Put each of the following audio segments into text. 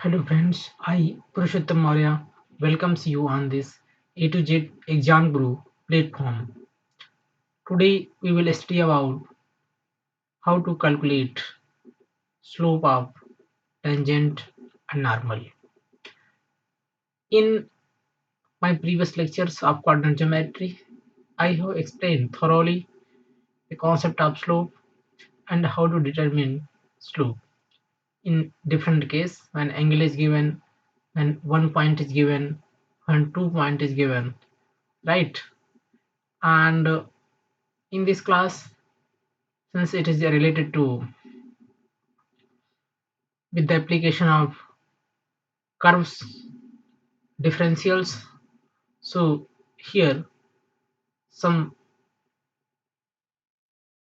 Hello friends, I Purushottam Maurya welcomes you on this A to Z Exam Guru platform. Today we will study about how to calculate slope of tangent and normal. In my previous lectures of coordinate geometry, I have explained thoroughly the concept of slope and how to determine slope. In different case, when angle is given, when 1 point is given, when 2 point is given, right? And in this class, since it is related to with the application of curves differentials, so here some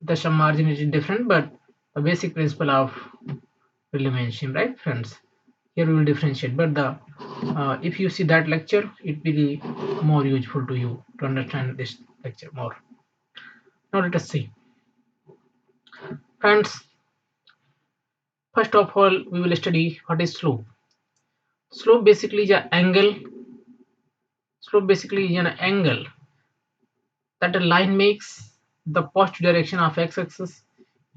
the some margin is different, but the basic principle of will remain same, right friends? Here we will differentiate, but the if you see that lecture, it will be more useful to you to understand this lecture more. Now let us see, friends. First of all, we will study what is slope. Slope basically is an angle. Slope basically is an angle that a line makes the positive direction of x-axis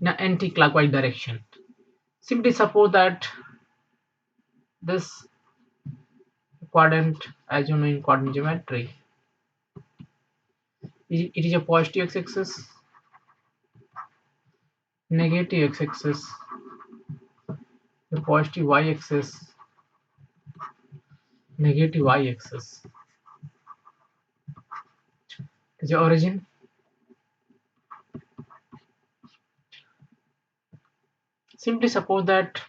in an anti-clockwise direction. Simply suppose that this quadrant, as you know in coordinate geometry, it is a positive x-axis, negative x-axis, a positive y-axis, negative y-axis. Is the origin. Simply suppose that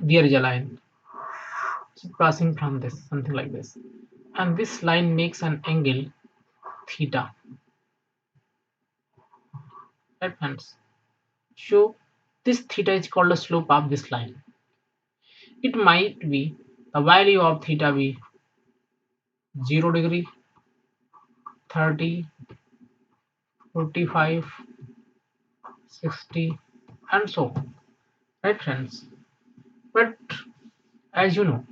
there is a line passing from this, something like this, and this line makes an angle theta. Right friends? So this theta is called the slope of this line. It might be the value of theta be 0 degree, 30, 45, 60, and so on. Right friends? But as you know,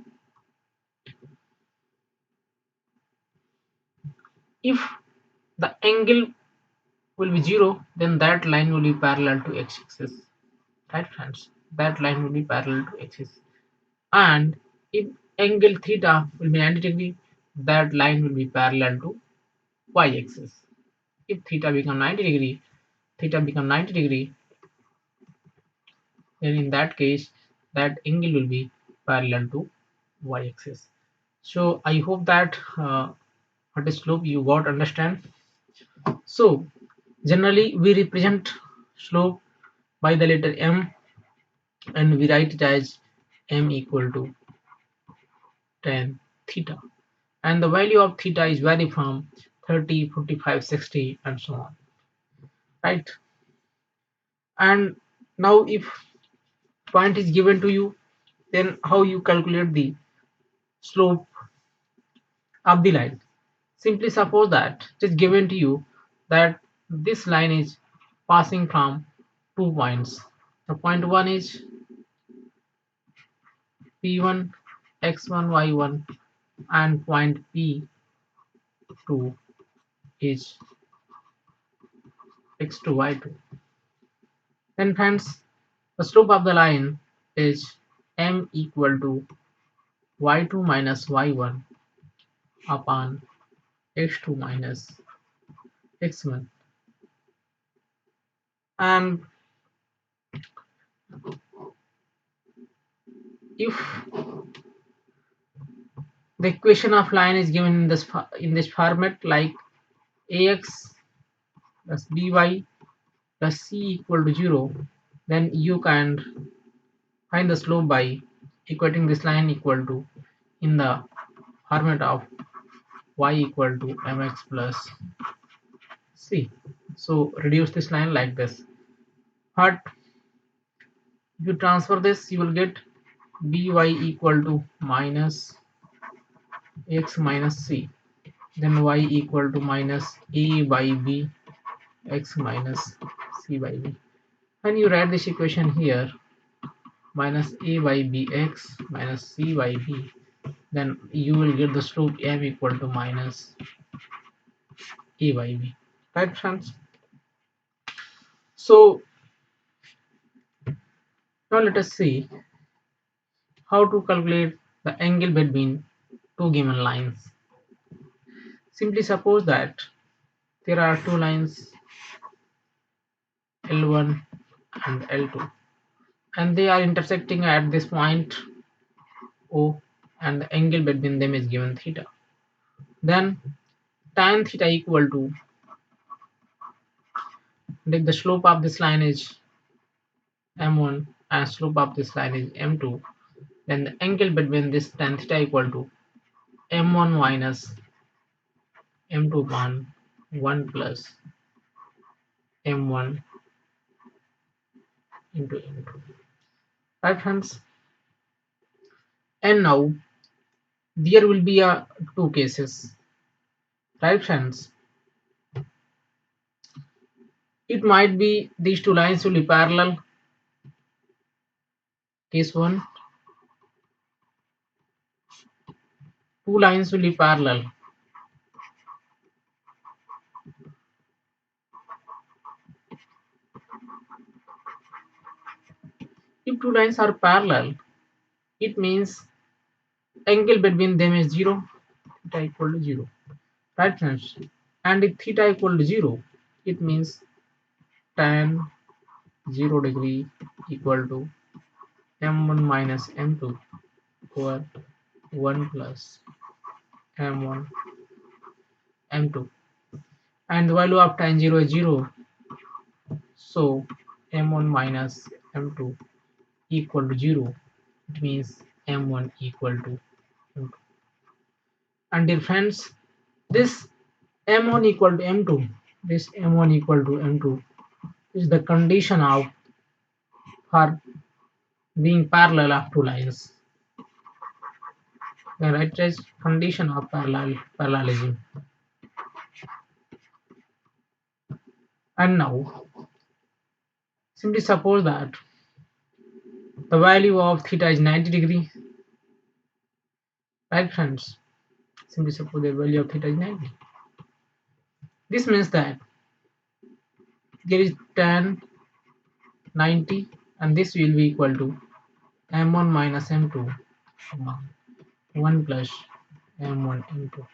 if the angle will be 0, then that line will be parallel to x-axis. Right friends? That line will be parallel to x-axis. And if angle theta will be 90 degree, that line will be parallel to y-axis. If theta become 90 degree, theta become 90 degree, then in that case that angle will be parallel to y-axis. So I hope that what is slope you got understand. So generally we represent slope by the letter m, and we write it as m equal to tan theta, and the value of theta is vary from 30, 45, 60, and so on, right? And now if point is given to you, then how you calculate the slope of the line? Simply suppose that it is given to you that this line is passing from 2 points. The point 1 is p1 x1 y1, and point p2 is x2 y2. Then friends, the slope of the line is m equal to y2 minus y1 upon x2 minus x1. And if the equation of line is given in this format, like ax plus by plus c equal to 0, then you can find the slope by equating this line equal to in the format of y equal to mx plus c. So reduce this line like this. But if you transfer this, you will get by equal to minus x minus c, then y equal to minus a by b x minus c by b. When you write this equation here, minus a by bx minus c by b, then you will get the slope m equal to minus a by b. Right, friends? So now let us see how to calculate the angle between two given lines. Simply suppose that there are two lines L1 and L2, and they are intersecting at this point O, and the angle between them is given theta. Then tan theta equal to, if the slope of this line is m1 and slope of this line is m2, then the angle between this tan theta equal to m1 minus m2 upon 1 plus m1 into m2. Right, friends? And now there will be two cases. Right, friends? It might be these two lines will be parallel. Case 1, two lines will be parallel. If two lines are parallel, it means angle between them is 0, theta equal to 0. Right, friends? And if theta equal to 0, it means tan 0 degree equal to m1 minus m2 over 1 plus m1 m2, and the value of tan 0 is 0, so m1 minus m2 equal to 0. It means m1 equal to m2. And dear friends, this m1 equal to m2, this m1 equal to m2 is the condition of for being parallel of two lines. The right is condition of parallelism. And now simply suppose that the value of theta is 90 degree. Right, friends? Simply suppose the value of theta is 90. This means that there is tan 90, and this will be equal to m1 minus m2 1 plus m1 m2.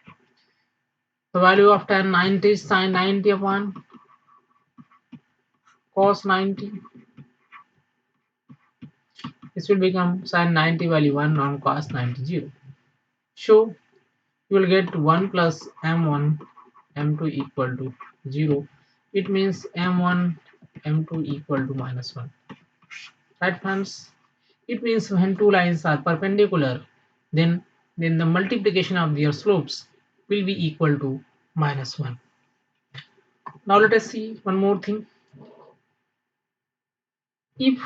The value of tan 90 is sin 90 upon cos 90. This will become sin 90 value 1 on cos 90 0. So you will get 1 plus m1 m2 equal to 0. It means m1 m2 equal to minus 1. Right, friends? It means when two lines are perpendicular, then the multiplication of their slopes will be equal to minus 1. Now let us see one more thing. If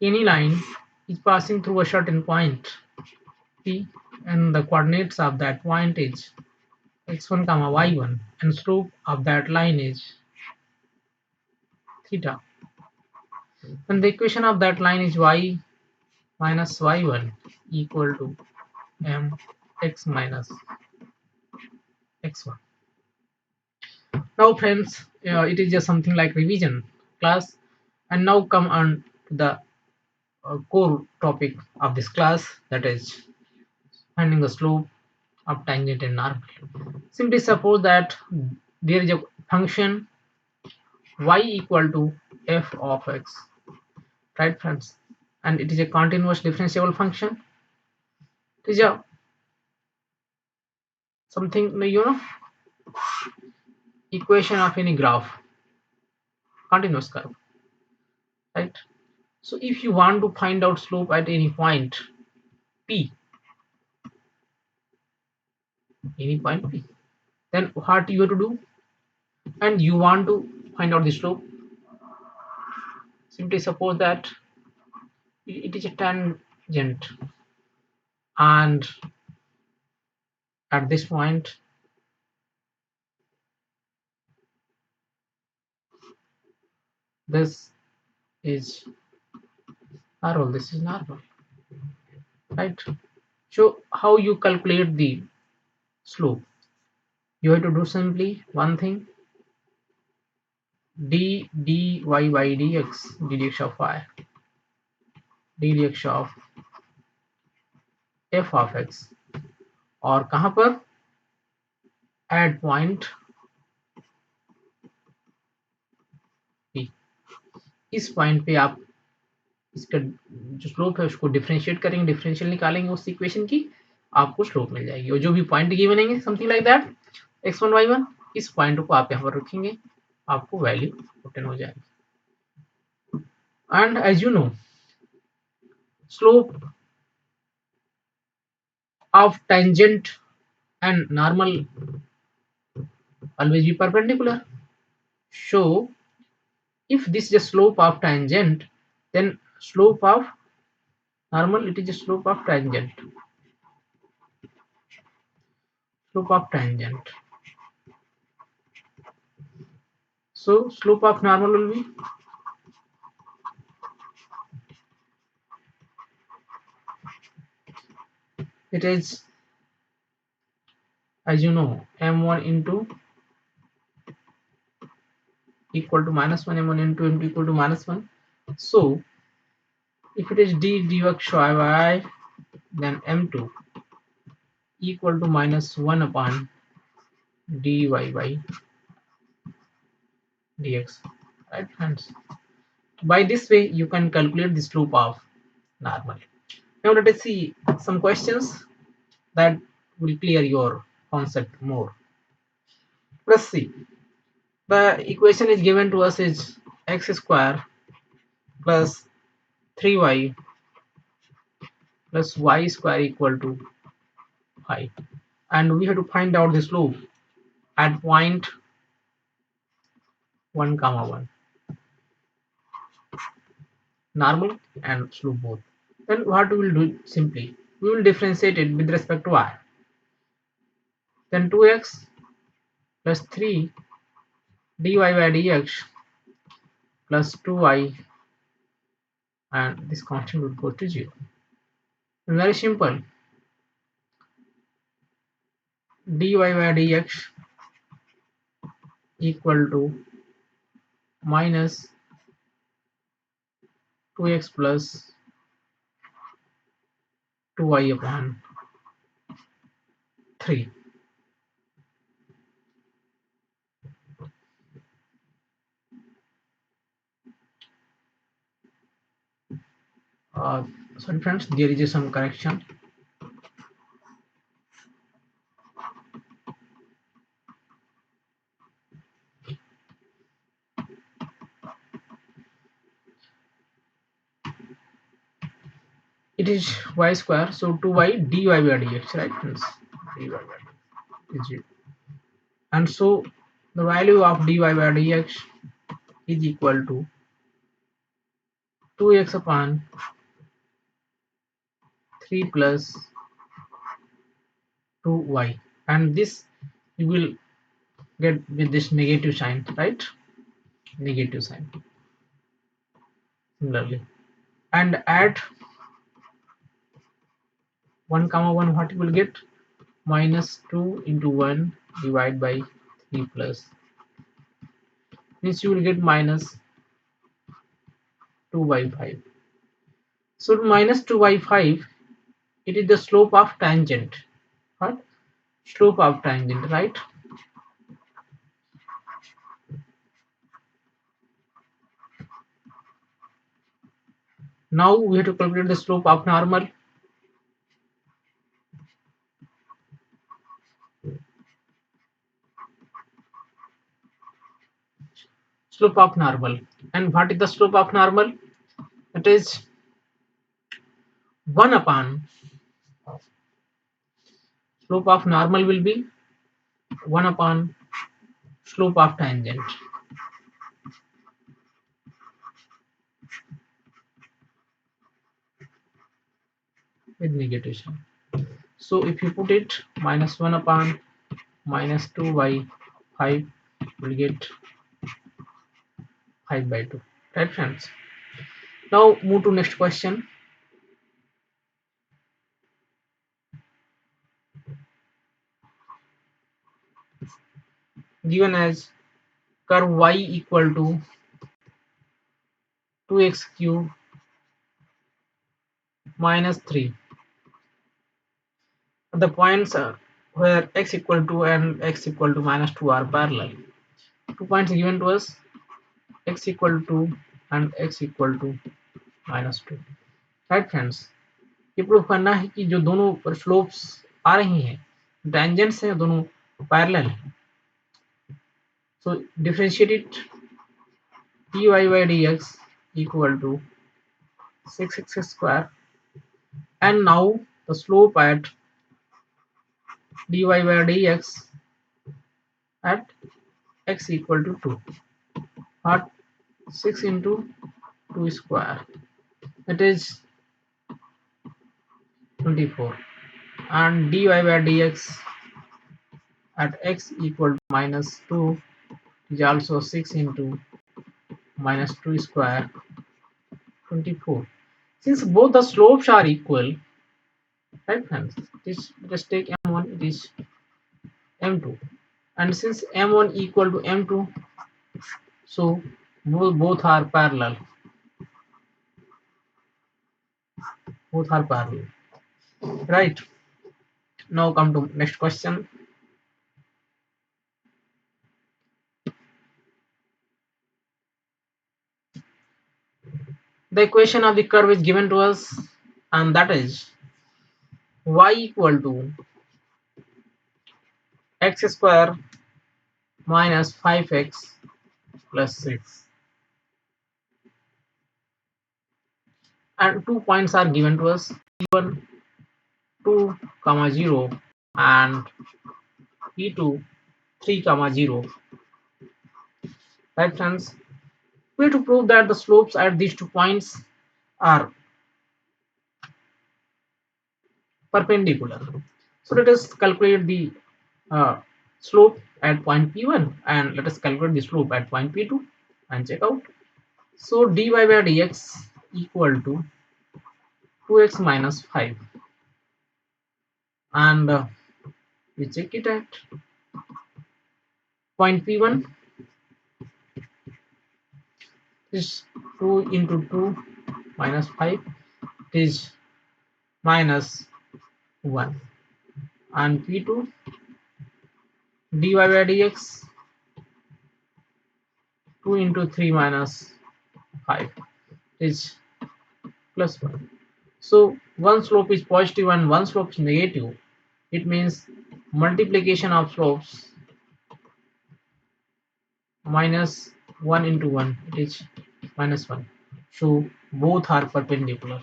any line is passing through a certain point P, and the coordinates of that point is x1 comma y1, and slope of that line is theta, then the equation of that line is y minus y1 equal to m x minus x1. Now, friends, it is just something like revision class, and now come on to the core topic of this class, that is finding the slope of tangent and normal. Simply suppose that there is a function y equal to f of x, right, friends? And it is a continuous differentiable function. It is a something, equation of any graph, continuous curve, right? So if you want to find out slope at any point p, then what you have to do, and you want to find out the slope, simply suppose that it is a tangent, and at this point this is normal. This is normal, right? So how you calculate the slope? You have to do simply one thing: d dy by dx, dx of y, dx of f of x, और कहाँ पर eight point p, इस point पे आप इसका जो slope है उसको डिफरेंशिएट करेंगे, डिफरेंशियल निकालेंगे उस इक्वेशन की, आपको स्लोप मिल जाएगी। और जो भी पॉइंट गिवन बनेंगे something like that x1 y1, इस पॉइंट को आप यहाँ पर रखेंगे, आपको वैल्यू obtain हो जाएगी। And as you know, slope of tangent and normal always be perpendicular. So if this is the slope of tangent, then slope of normal, it is the slope of tangent, slope of tangent. So slope of normal will be, it is, as you know, m1 into equal to minus 1, m1 into equal to minus 1. So if it is d dx y, then m2 equal to minus 1 upon dy by dx, right friends? By this way you can calculate the slope of normal. Now let us see some questions that will clear your concept more. Let's see. The equation is given to us is x square plus 3y plus y square equal to 5, and we have to find out the slope at point 1 comma 1, normal and slope both. Then what we will do, simply we will differentiate it with respect to y. Then 2x plus 3 dy by dx plus 2y, and this constant will go to 0. And very simple, dy by dx equal to minus 2x plus 2y upon 3. Sorry friends, there is some correction. It is y square, so 2y dy by dx, right friends? Dy by dx is 0. And so the value of dy by dx is equal to 2x upon 3 plus 2y, and this you will get with this negative sign, right? Negative sign similarly. And at 1 comma 1, what you will get? Minus 2 into 1 divided by 3 plus, means you will get minus 2 by 5. So minus 2 by 5, it is the slope of tangent. What? Slope of tangent, right? Now we have to calculate the slope of normal. Slope of normal. And what is the slope of normal? It is 1 upon, slope of normal will be 1 upon slope of tangent. With negative sign. So if you put it minus 1 upon minus 2 by 5, will get 5 by 2, right friends? Now move to next question. Given as curve y equal to 2x cube minus 3. The points where x equal to and x equal to minus 2 are parallel. 2 points given to us, x equal to and x equal to minus 2. Right friends, ये prove करना है कि जो दोनों पर slopes आ रही हैं, tangents हैं, दोनों पैरेलल हैं. सो differentiate it, dy by dx equal to 6x square, and now the slope at dy by dx at x equal to 2, at 6 into 2 square, it is 24, and dy by dx at x equal to minus 2 is also 6 into minus 2 square, 24. Since both the slopes are equal, right friends, this just take m1, it is m2, and since m1 equal to m2, so both are parallel, both are parallel, right? Now come to next question. The equation of the curve is given to us, and that is y equal to x square minus 5x plus 6, and 2 points are given to us, p1 2 comma 0 and p2 3 comma 0. Right friends, we have to prove that the slopes at these 2 points are perpendicular. So let us calculate the slope at point P1, and let us calculate the slope at point P2 and check out. So dy by dx equal to 2x minus 5, and we check it at point P1 is 2 into 2 minus 5 is minus 1, and P2 dy by dx 2 into 3 minus 5 is plus 1. So one slope is positive and one slope is negative. It means multiplication of slopes minus 1 into 1, it is minus 1. So both are perpendicular.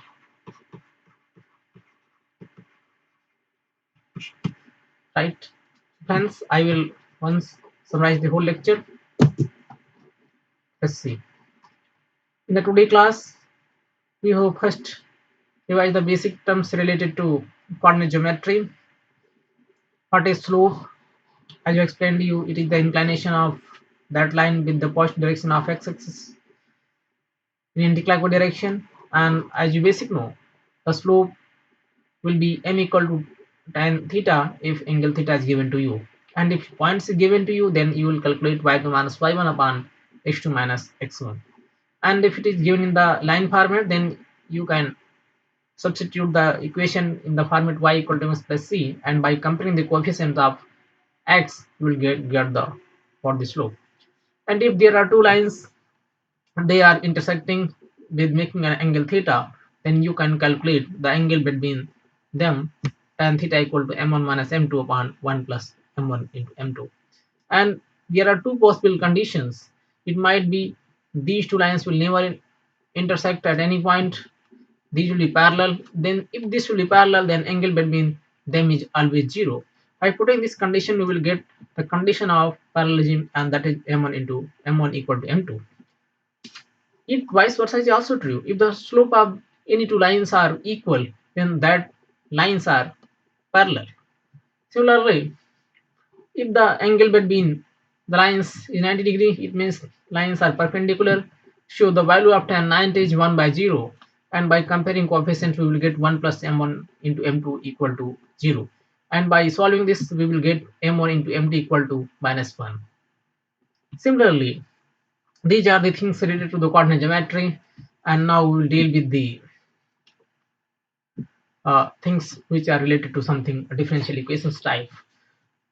Right? Hence, I will once summarize the whole lecture. Let's see. In the today class, we have first revise the basic terms related to coordinate geometry. What is slope? As I explained to you, it is the inclination of that line with the positive direction of x-axis in anti-clockwise direction. And as you basic know, the slope will be m equal to tan theta if angle theta is given to you. And if points is given to you, then you will calculate y2 minus y1 upon x2 minus x1. And if it is given in the line format, then you can substitute the equation in the format y equal to mx plus c, and by comparing the coefficients of x, you will get the for the slope. And if there are two lines, they are intersecting with making an angle theta, then you can calculate the angle between them, tan theta equal to m1 minus m2 upon 1 plus m1 into m2. And there are two possible conditions. It might be these two lines will never intersect at any point, these will be parallel. Then if this will be parallel, then angle between them is always 0. By putting this condition, we will get the condition of parallelism, and that is m1 into m1 equal to m2. If vice versa is also true, if the slope of any two lines are equal, then that lines are parallel. Similarly, if the angle between the lines is 90 degree, it means lines are perpendicular. So the value of tan 90 is 1 by 0, and by comparing coefficients we will get 1 plus m1 into m2 equal to 0, and by solving this we will get m1 into m2 equal to minus 1. Similarly, these are the things related to the coordinate geometry, and now we will deal with the things which are related to something differential equations type.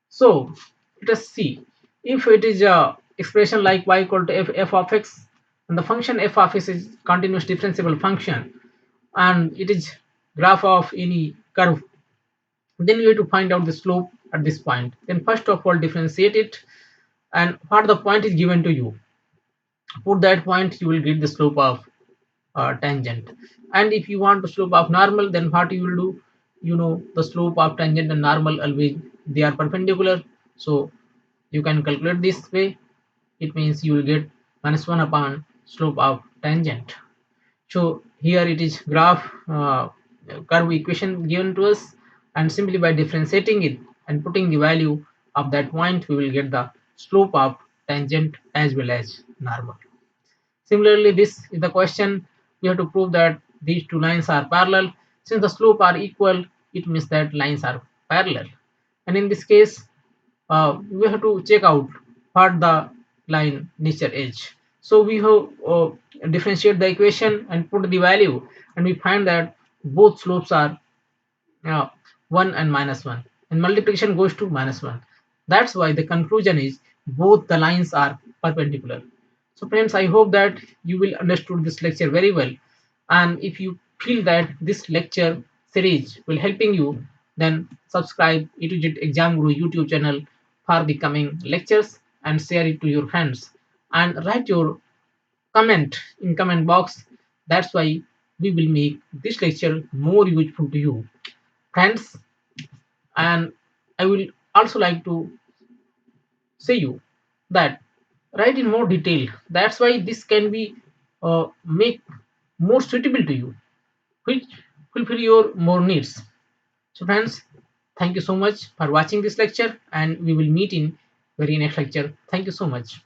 So let us see, if it is a expression like y equal to f of x, and the function f of x is continuous differentiable function, and it is graph of any curve, then you have to find out the slope at this point. Then first of all differentiate it, and what the point is given to you, put that point, you will get the slope of tangent. And if you want the slope of normal, then what you will do, you know the slope of tangent and normal always they are perpendicular, so you can calculate this way. It means you will get minus 1 upon slope of tangent. So here it is graph curve equation given to us, and simply by differentiating it and putting the value of that point we will get the slope of tangent as well as normal. Similarly, this is the question. We have to prove that these two lines are parallel. Since the slope are equal, it means that lines are parallel. And in this case, we have to check out what the line nature is. So we have differentiate the equation and put the value, and we find that both slopes are uh, 1 and minus 1, and multiplication goes to minus 1. That's why the conclusion is both the lines are perpendicular. So friends, I hope that you will understood this lecture very well, and if you feel that this lecture series will helping you, then subscribe A to Z Exam Guru YouTube channel for the coming lectures, and share it to your friends, and write your comment in comment box. That's why we will make this lecture more useful to you, friends. And I will also like to say you that write in more detail. That's why this can be make more suitable to you, which fulfill your more needs. So friends, thank you so much for watching this lecture, and we will meet in very next lecture. Thank you so much.